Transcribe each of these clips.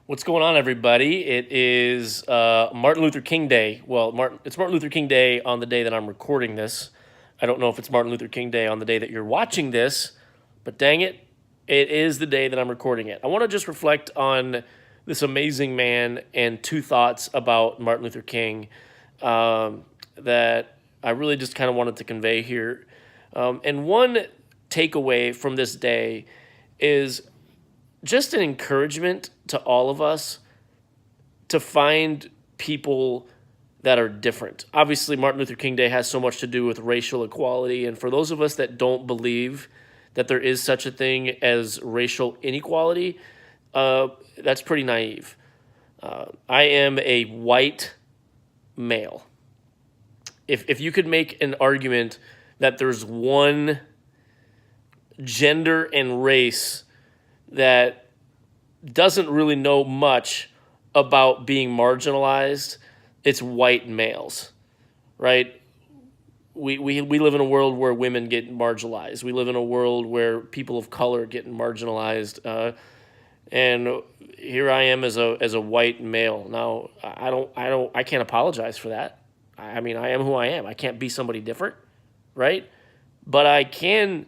What's going on, everybody? It is Martin Luther King Day. Well, it's Martin Luther King Day on the day that I'm recording this. I don't know if it's Martin Luther King Day on the day that you're watching this, but dang it, it is the day that I'm recording it. I want to just reflect on this amazing man and two thoughts about Martin Luther King that I really just kind of wanted to convey here. And one takeaway from this day is just an encouragement to all of us to find people that are different. Obviously, Martin Luther King Day has so much to do with racial equality. And for those of us that don't believe that there is such a thing as racial inequality, that's pretty naive. I am a white male. If you could make an argument that there's one gender and race that doesn't really know much about being marginalized, it's white males, right? We live in a world where women get marginalized. We live in a world where people of color get marginalized. And here I am as a white male. Now, I can't apologize for that. I mean, I am who I am. I can't be somebody different, right? But I can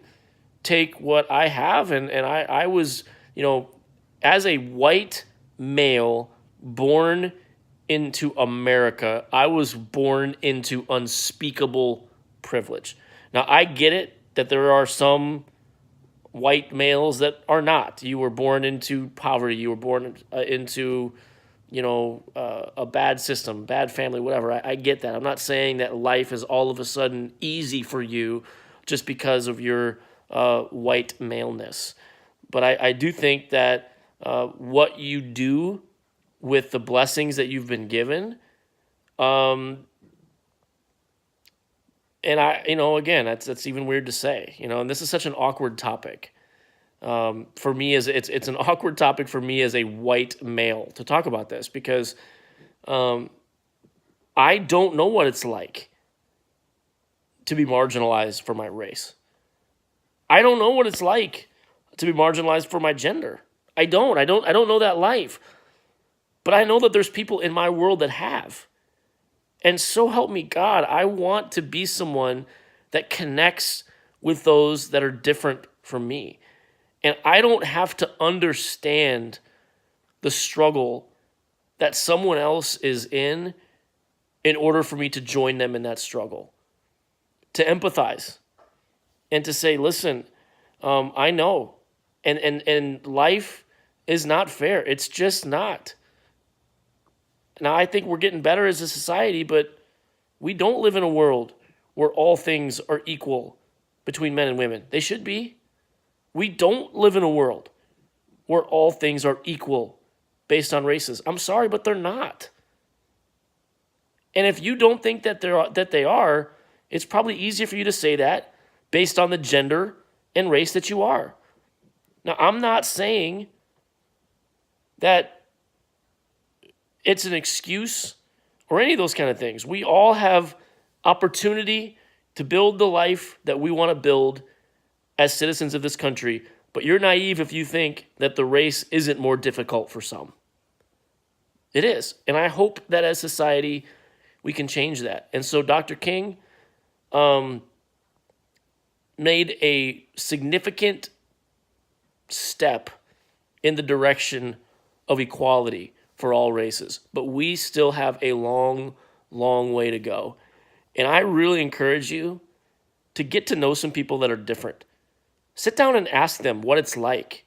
take what I have, and I was, as a white male born into America, I was born into unspeakable privilege. Now, I get it that there are some white males that are not. You were born into poverty. You were born into, a bad system, bad family, whatever. I get that. I'm not saying that life is all of a sudden easy for you just because of your white maleness. But I do think that what you do with the blessings that you've been given, and again, that's even weird to say, and this is such an awkward topic. For me, it's an awkward topic for me as a white male to talk about this because I don't know what it's like to be marginalized for my race. I don't know what it's like to be marginalized for my gender. I don't know that life. But I know that there's people in my world that have. And so help me God, I want to be someone that connects with those that are different from me. And I don't have to understand the struggle that someone else is in order for me to join them in that struggle. To empathize and to say, listen, I know. And life is not fair. It's just not. Now, I think we're getting better as a society, but we don't live in a world where all things are equal between men and women. They should be. We don't live in a world where all things are equal based on races. I'm sorry, but they're not. And if you don't think that they are, it's probably easier for you to say that based on the gender and race that you are. Now, I'm not saying that it's an excuse or any of those kind of things. We all have opportunity to build the life that we want to build as citizens of this country, but you're naive if you think that the race isn't more difficult for some. It is, and I hope that as society we can change that. And so Dr. King made a significant step in the direction of equality for all races, but we still have a long, long way to go. And I really encourage you to get to know some people that are different. Sit down and ask them what it's like.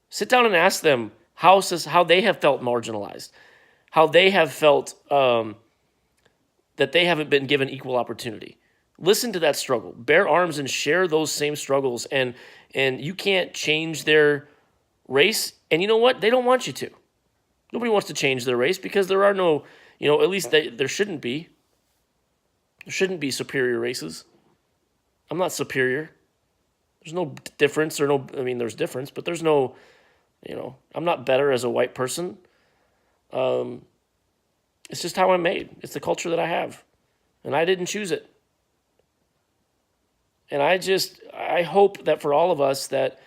Sit down and ask them how they have felt marginalized, how they have felt that they haven't been given equal opportunity. Listen to that struggle. Bear arms and share those same struggles. And you can't change their race. And you know what? They don't want you to. Nobody wants to change their race because there are no, at least there shouldn't be. There shouldn't be superior races. I'm not superior. There's no difference there's difference, but there's no, I'm not better as a white person. It's just how I'm made. It's the culture that I have. And I didn't choose it. And I hope that for all of us that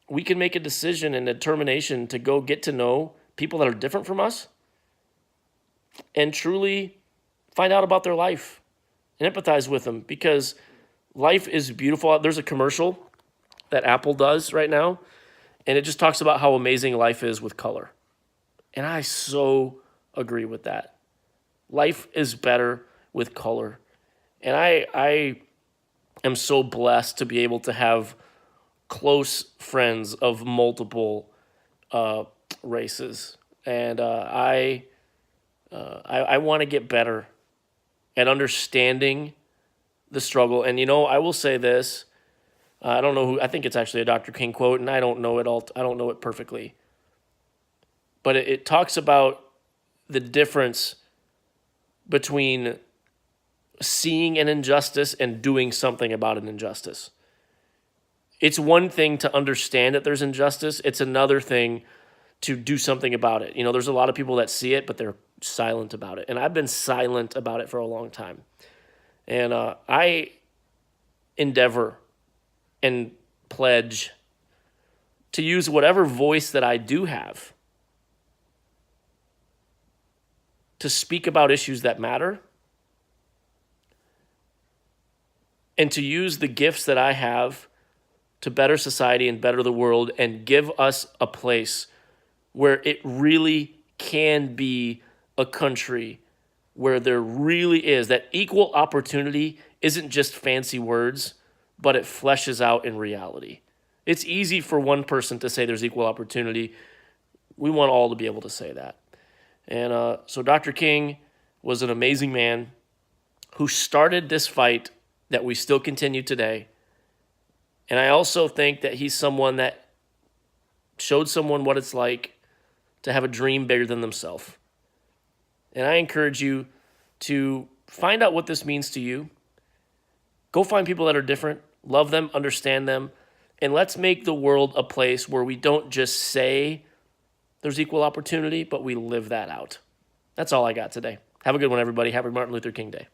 we can make a decision and determination to go get to know people that are different from us and truly find out about their life and empathize with them, because life is beautiful. There's a commercial that Apple does right now, and it just talks about how amazing life is with color. And I so agree with that. Life is better with color. And I am so blessed to be able to have close friends of multiple races. And I want to get better at understanding the struggle. And, I will say this. I don't know who, I think it's actually a Dr. King quote, and I don't know it all. I don't know it perfectly. But it talks about the difference between seeing an injustice and doing something about an injustice. It's one thing to understand that there's injustice. It's another thing to do something about it. There's a lot of people that see it, but they're silent about it. And I've been silent about it for a long time. And I endeavor and pledge to use whatever voice that I do have to speak about issues that matter, and to use the gifts that I have to better society and better the world and give us a place where it really can be a country where there really is that equal opportunity isn't just fancy words, but it fleshes out in reality. It's easy for one person to say there's equal opportunity. We want all to be able to say that. And so Dr. King was an amazing man who started this fight that we still continue today. And I also think that he's someone that showed someone what it's like to have a dream bigger than themselves. And I encourage you to find out what this means to you. Go find people that are different, love them, understand them, and let's make the world a place where we don't just say there's equal opportunity, but we live that out. That's all I got today. Have a good one, everybody. Happy Martin Luther King Day.